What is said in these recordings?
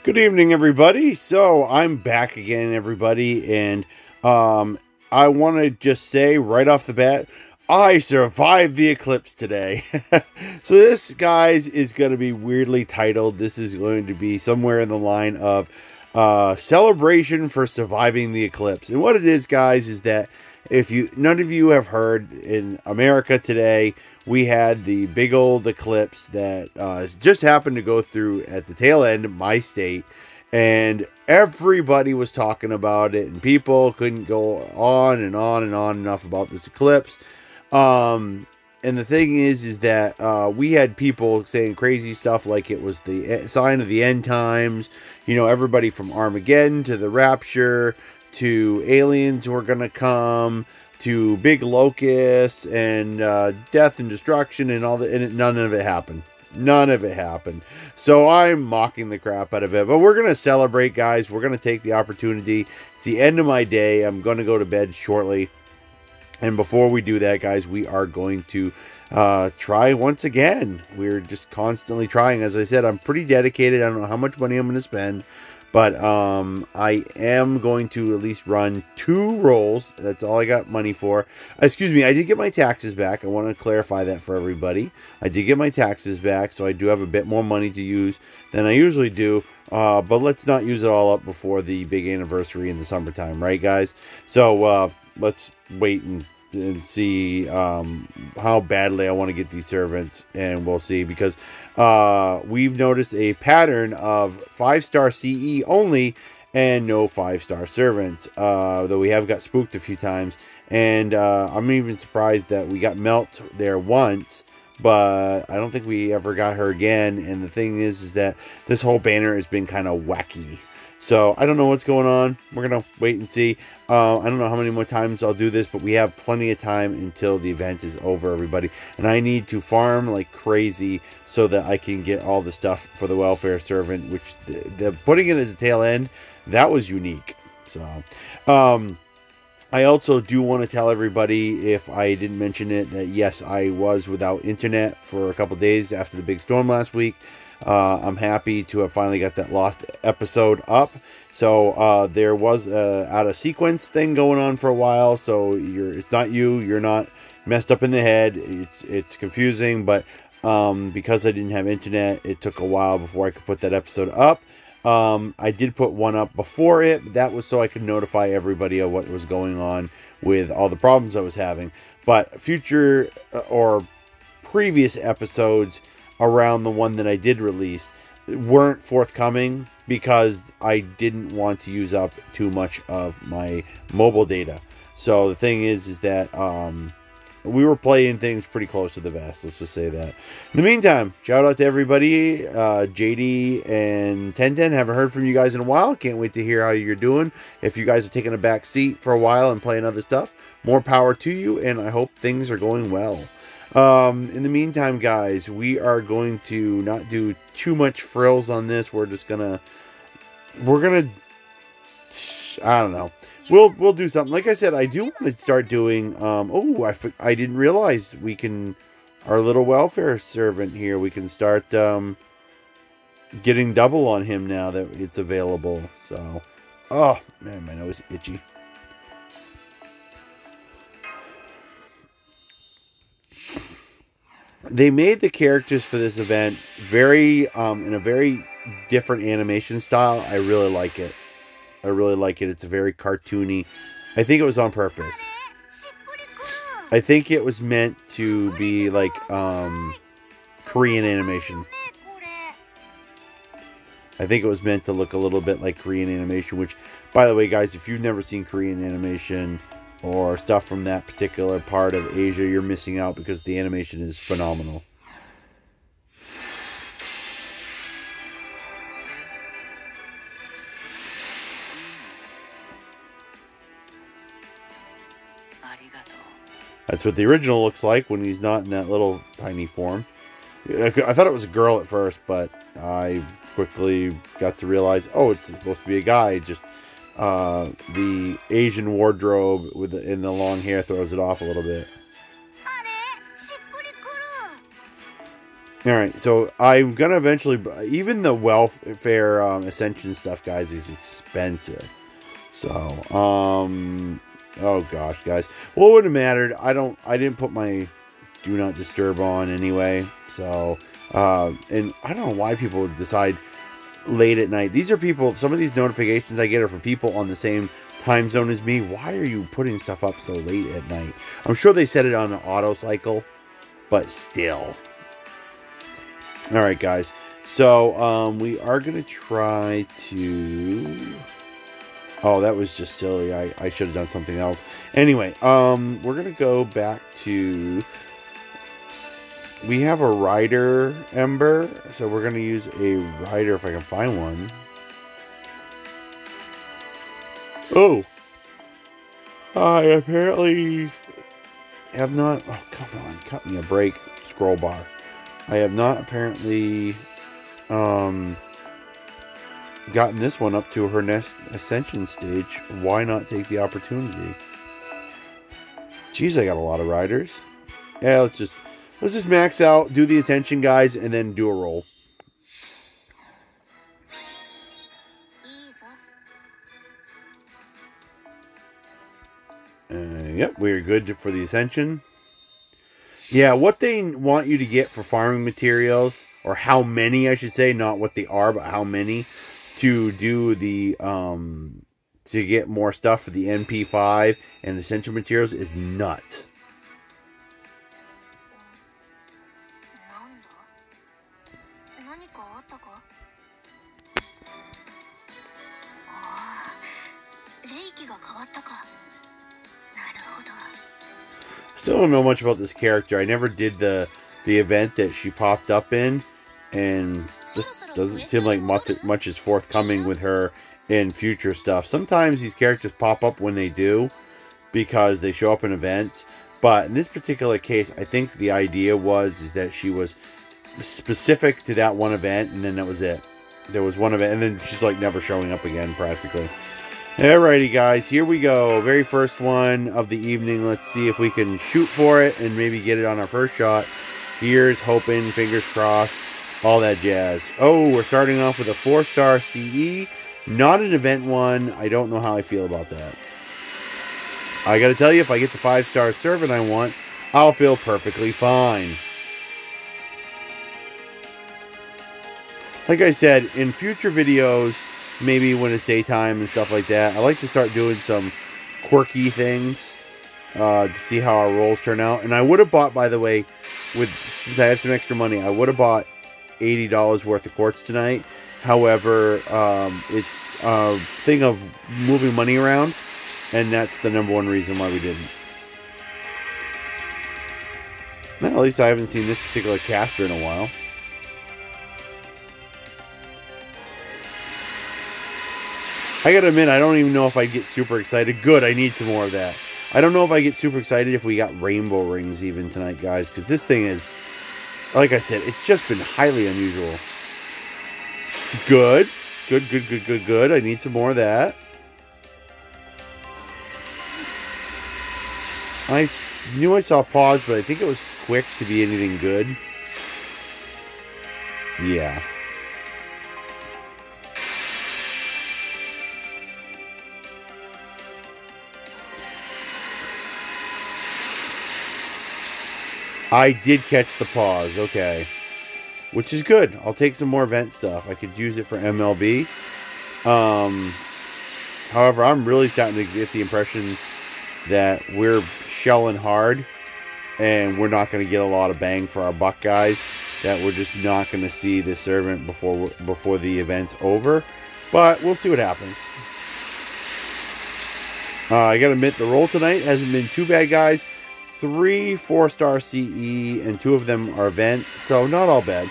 Good evening, everybody. So I'm back again, everybody, and I want to just say right off the bat, I survived the eclipse today. So this, guys, is going to be weirdly titled. This is going to be somewhere in the line of celebration for surviving the eclipse. And what it is, guys, is that if none of you have heard, in America today, we had the big old eclipse that just happened to go through at the tail end of my state, and everybody was talking about it, and people couldn't go on and on and on enough about this eclipse. And the thing is that we had people saying crazy stuff like it was the sign of the end times. You know, everybody from Armageddon to the Rapture to aliens were going to come, to big locusts and death and destruction and all that, and none of it happened. None of it happened. So I'm mocking the crap out of it. But we're going to celebrate, guys. We're going to take the opportunity. It's the end of my day. I'm going to go to bed shortly. And before we do that, guys, we are going to try once again. We're just constantly trying. As I said, I'm pretty dedicated. I don't know how much money I'm going to spend. But I am going to at least run 2 rolls. That's all I got money for. Excuse me, I did get my taxes back. I want to clarify that for everybody. I did get my taxes back, so I do have a bit more money to use than I usually do. But let's not use it all up before the big anniversary in the summertime, right, guys? So let's wait and see how badly I want to get these servants, and we'll see, because we've noticed a pattern of 5-star CE only and no 5-star servants, though we have got spooked a few times. And I'm even surprised that we got Melt there once, but I don't think we ever got her again. And the thing is that this whole banner has been kind of wacky. So I don't know what's going on. We're going to wait and see. I don't know how many more times I'll do this, but we have plenty of time until the event is over, everybody. And I need to farm like crazy so that I can get all the stuff for the welfare servant, which the putting it at the tail end, that was unique. So I also do want to tell everybody, if I didn't mention it, that yes, I was without internet for a couple days after the big storm last week. I'm happy to have finally got that lost episode up. So there was a out of sequence thing going on for a while. So it's not you're not messed up in the head. It's confusing, but because I didn't have internet, it took a while before I could put that episode up. I did put one up before it, but that was so I could notify everybody of what was going on with all the problems I was having. But future or previous episodes around the one that I did release weren't forthcoming because I didn't want to use up too much of my mobile data. So the thing is that we were playing things pretty close to the vest. Let's just say that. In the meantime, shout out to everybody. JD and Tenten, haven't heard from you guys in a while. Can't wait to hear how you're doing. If you guys are taking a back seat for a while and playing other stuff, more power to you, and I hope things are going well. In the meantime, guys, we are going to not do too much frills on this. We're gonna I don't know. We'll do something. Like I said, I do want to start doing I didn't realize we can, our little welfare servant here, we can start getting double on him now that it's available. So, oh man, my nose is itchy. They made the characters for this event very in a very different animation style. I really like it. I really like it. It's very cartoony. I think it was on purpose. I think it was meant to be like Korean animation. I think it was meant to look a little bit like Korean animation, which, by the way, guys, if you've never seen Korean animation or stuff from that particular part of Asia, you're missing out, because the animation is phenomenal. That's what the original looks like when he's not in that little tiny form. I thought it was a girl at first, but I quickly got to realize, oh, it's supposed to be a guy. Just the Asian wardrobe in the long hair throws it off a little bit. Alright, so I'm going to eventually... Even the welfare ascension stuff, guys, is expensive. So, oh gosh, guys. Well, it wouldn't have mattered. I didn't put my do not disturb on anyway. So, and I don't know why people decide late at night. These are people, some of these notifications I get are for people on the same time zone as me. Why are you putting stuff up so late at night? I'm sure they set it on an auto cycle, but still. Alright, guys. So, we are going to try to... Oh, that was just silly. I should have done something else. Anyway, we're going to go back to... We have a rider ember, so we're going to use a rider if I can find one. Oh! I apparently have not... Oh, come on. Cut me a break, scroll bar. I have not apparently... gotten this one up to her next ascension stage. Why not take the opportunity? Jeez, I got a lot of riders. Yeah, let's just max out, do the ascension, guys, and then do a roll. Yep, we're good for the ascension. Yeah, what they want you to get for farming materials, or how many, I should say, not what they are, but how many, to do the, to get more stuff for the NP5 and essential materials is nuts. Still don't know much about this character. I never did the event that she popped up in, and this doesn't seem like much is forthcoming with her in future stuff. Sometimes these characters pop up when they do because they show up in events, but in this particular case, I think the idea is that she was specific to that one event, and then that was it. There was one event, and then she's like never showing up again practically. Alrighty, guys, here we go. Very first one of the evening. Let's see if we can shoot for it and maybe get it on our first shot. Here's hoping, fingers crossed, all that jazz. Oh, we're starting off with a 4-star CE. Not an event one. I don't know how I feel about that. I gotta tell you, if I get the 5-star servant I want, I'll feel perfectly fine. Like I said, in future videos, maybe when it's daytime and stuff like that, I like to start doing some quirky things to see how our rolls turn out. And I would have bought, by the way, since I have some extra money, I would have bought $80 worth of quartz tonight. However, it's a thing of moving money around, and that's the #1 reason why we didn't. Well, at least I haven't seen this particular caster in a while. I gotta admit, I don't even know if I get super excited. Good, I need some more of that. I don't know if I get super excited if we got rainbow rings even tonight, guys, because this thing is, like I said, it's just been highly unusual. Good. Good. I need some more of that. I knew I saw pause, but I think it was quick to be anything good. Yeah. I did catch the pause, okay. Which is good. I'll take some more event stuff. I could use it for MLB. However, I'm really starting to get the impression that we're shelling hard and we're not going to get a lot of bang for our buck, guys. That we're just not going to see the servant before the event's over. But we'll see what happens. I got to admit, the roll tonight hasn't been too bad, guys. 3 4-star CE, and 2 of them are event, so not all bad.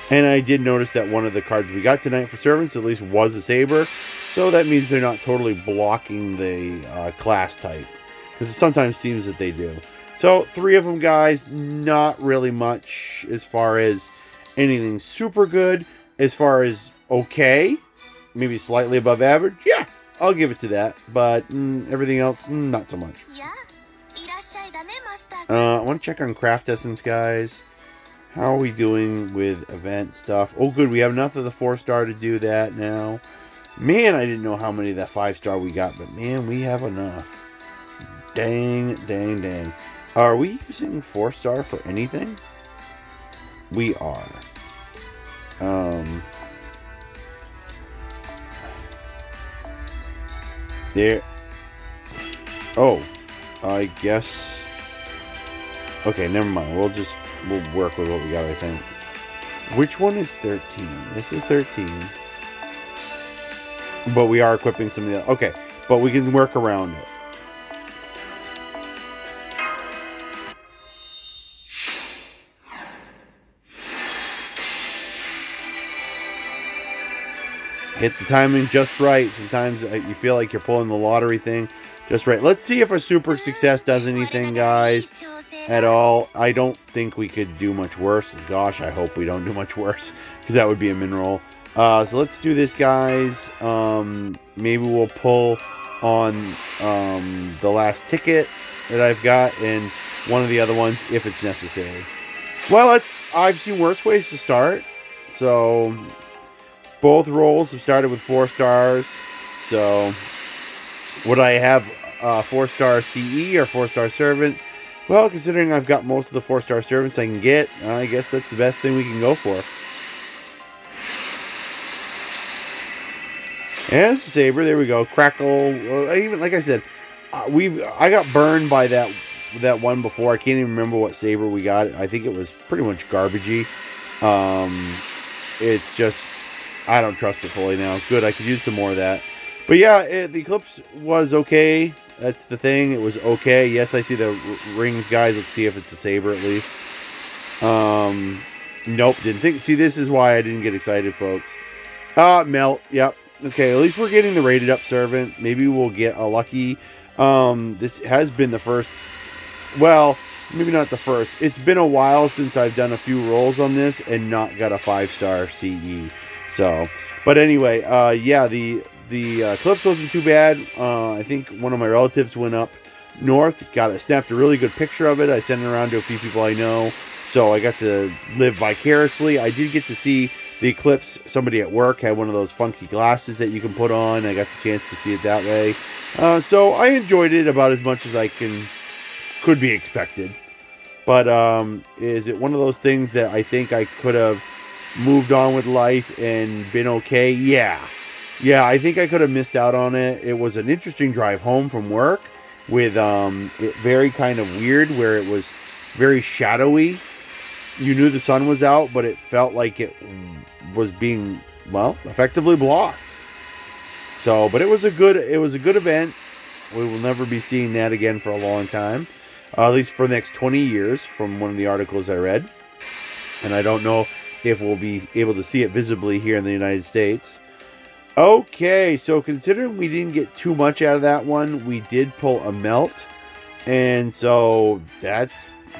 And I did notice that one of the cards we got tonight for servants at least was a saber, so that means they're not totally blocking the class type, because it sometimes seems that they do. So 3 of them, guys. Not really much as far as anything super good. As far as okay, maybe slightly above average, yeah, I'll give it to that, but everything else, not so much. I want to check on craft essence, guys. How are we doing with event stuff? Oh, good. We have enough of the 4-star to do that now. Man, I didn't know how many of that 5-star we got, but man, we have enough. Dang, dang, dang. Are we using 4-star for anything? We are. There. Oh, I guess. Okay, never mind. We'll work with what we got, I think. Which one is 13? This is 13. But we are equipping some of the... Okay, but we can work around it. Hit the timing just right. Sometimes you feel like you're pulling the lottery thing just right. Let's see if a super success does anything, guys, at all. I don't think we could do much worse. Gosh, I hope we don't do much worse, because that would be a min-roll. So let's do this, guys. Maybe we'll pull on the last ticket that I've got and one of the other ones if it's necessary. Well, I've seen worse ways to start. So... both rolls have started with 4 stars. So, would I have 4-star CE or 4-star servant? Well, considering I've got most of the 4-star servants I can get, I guess that's the best thing we can go for. And it's a saber. There we go. Crackle. Even like I said, I got burned by that one before. I can't even remember what saber we got. I think it was pretty much garbagey. It's just. I don't trust it fully now. Good, I could use some more of that. But yeah, the Eclipse was okay. That's the thing. It was okay. Yes, I see the rings, guys. Let's see if it's a saber at least. Nope, didn't think. See, this is why I didn't get excited, folks. Melt. Yep. Okay, at least we're getting the rated up servant. Maybe we'll get a lucky. This has been the first. Well, maybe not the first. It's been a while since I've done a few rolls on this and not got a 5-star CE. So, but anyway, yeah, the Eclipse wasn't too bad. I think one of my relatives went up north, snapped a really good picture of it. I sent it around to a few people I know, so I got to live vicariously. I did get to see the Eclipse. Somebody at work had one of those funky glasses that you can put on. I got the chance to see it that way. So I enjoyed it about as much as I could be expected. But is it one of those things that I think I could have moved on with life and been okay? Yeah, I think I could have missed out on it. It was an interesting drive home from work with it very kind of weird, where it was very shadowy. You knew the sun was out, but it felt like it was being, well, effectively blocked. So, but it was a good event. We will never be seeing that again for a long time, at least for the next 20 years from one of the articles I read. And I don't know if we'll be able to see it visibly here in the United States. Okay, so considering we didn't get too much out of that one, we did pull a melt. And so that's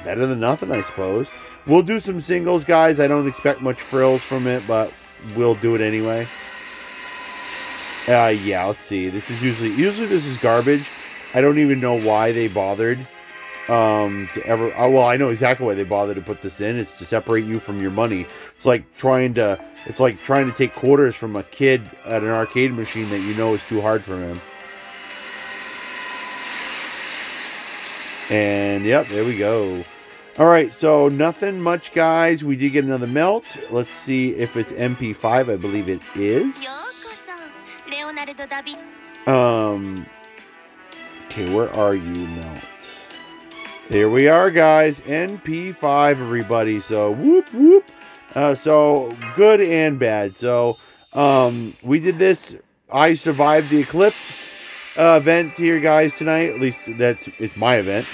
better than nothing, I suppose. We'll do some singles, guys. I don't expect much frills from it, but we'll do it anyway. Yeah, let's see. This is usually this is garbage. I don't even know why they bothered. Well, I know exactly why they bothered to put this in. It's to separate you from your money. It's like trying to take quarters from a kid at an arcade machine that you know is too hard for him. And yep, there we go. All right, so nothing much, guys. We did get another melt. Let's see if it's MP5. I believe it is. Okay, where are you, melt? There we are, guys. NP5, everybody. So, whoop, whoop. So, good and bad. So, we did this. I survived the Eclipse event here, guys, tonight. At least it's my event.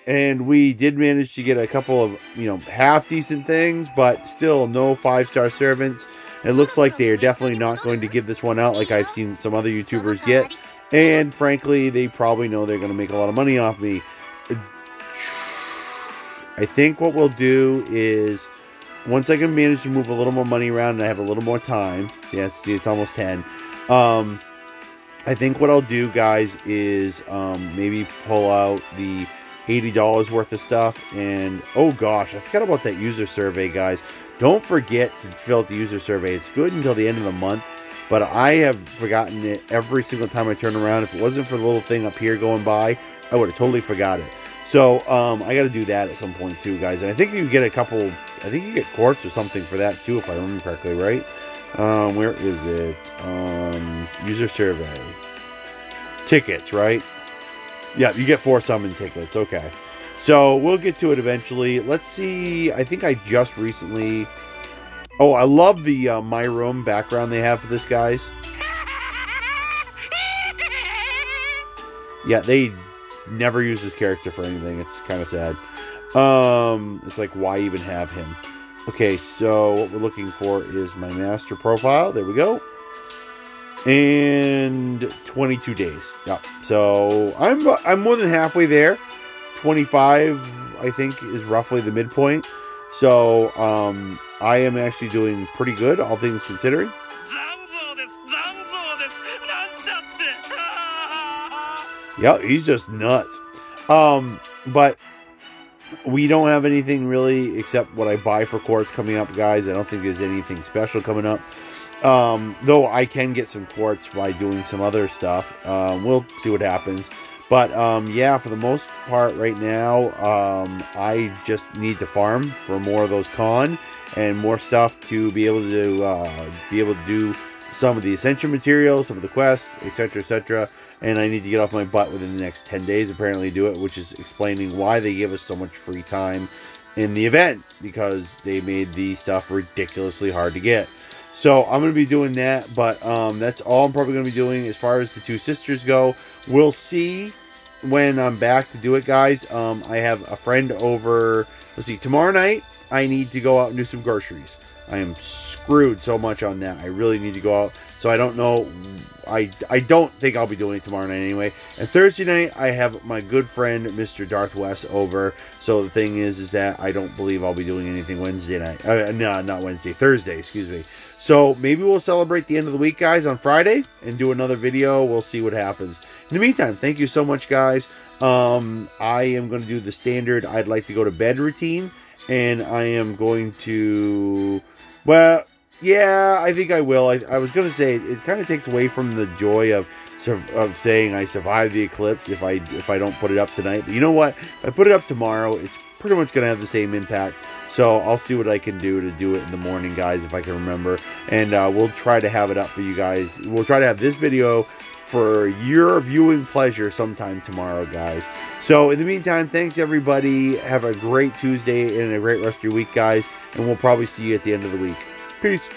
And we did manage to get a couple of, half-decent things, but still no 5-star servants. It looks like they are definitely not going to give this one out like I've seen some other YouTubers get. And frankly, they probably know they're going to make a lot of money off me. I think what we'll do is, once I can manage to move a little more money around and I have a little more time, see, it's almost 10. I think what I'll do, guys, is maybe pull out the $80 worth of stuff. And oh gosh, I forgot about that user survey, guys. Don't forget to fill out the user survey. It's good until the end of the month, but I have forgotten it every single time I turn around. If it wasn't for the little thing up here going by, I would have totally forgot it. So I got to do that at some point too, guys. And I think you get a couple, I think you get quartz or something for that too, if I remember correctly, right? Where is it? User survey. Tickets, right? Yeah, you get 4 summon tickets. Okay. So we'll get to it eventually. Let's see. I think I just recently... Oh, I love the My Room background they have for this, guys. Yeah, they never use this character for anything. It's kind of sad. It's like, why even have him? Okay, so what we're looking for is my master profile. There we go. And 22 days. Yeah. So I'm more than halfway there. 25, I think, is roughly the midpoint. So I am actually doing pretty good, all things considering. Yeah, he's just nuts. But we don't have anything really except what I buy for quartz coming up, guys. I don't think there's anything special coming up. Though I can get some quartz by doing some other stuff. We'll see what happens. But yeah, for the most part right now, I just need to farm for more of those con and more stuff to be able to do some of the essential materials, some of the quests, etc., etc. And I need to get off my butt within the next 10 days, apparently do it, which is explaining why they give us so much free time in the event, because they made the stuff ridiculously hard to get. So I'm going to be doing that, but that's all I'm probably going to be doing as far as the 2 sisters go. We'll see when I'm back to do it, guys. I have a friend over. Let's see, tomorrow night I need to go out and do some groceries. I am screwed so much on that. I really need to go out. So I don't know. I don't think I'll be doing it tomorrow night anyway. And Thursday night I have my good friend Mr. Darth West over. So the thing is that I don't believe I'll be doing anything Wednesday night. No, not Wednesday. Thursday, excuse me. So maybe we'll celebrate the end of the week, guys, on Friday and do another video. We'll see what happens. In the meantime, thank you so much, guys. I am going to do the standard I'd like to go to bed routine. And I am going to... Well, yeah, I think I will. I was going to say, it kind of takes away from the joy of saying I survived the eclipse if I don't put it up tonight. But you know what? If I put it up tomorrow, it's pretty much going to have the same impact. So I'll see what I can do to do it in the morning, guys, if I can remember. And we'll try to have it up for you guys. We'll try to have this video for your viewing pleasure sometime tomorrow, guys. So in the meantime, thanks everybody. Have a great Tuesday and a great rest of your week, guys. And we'll probably see you at the end of the week. Peace.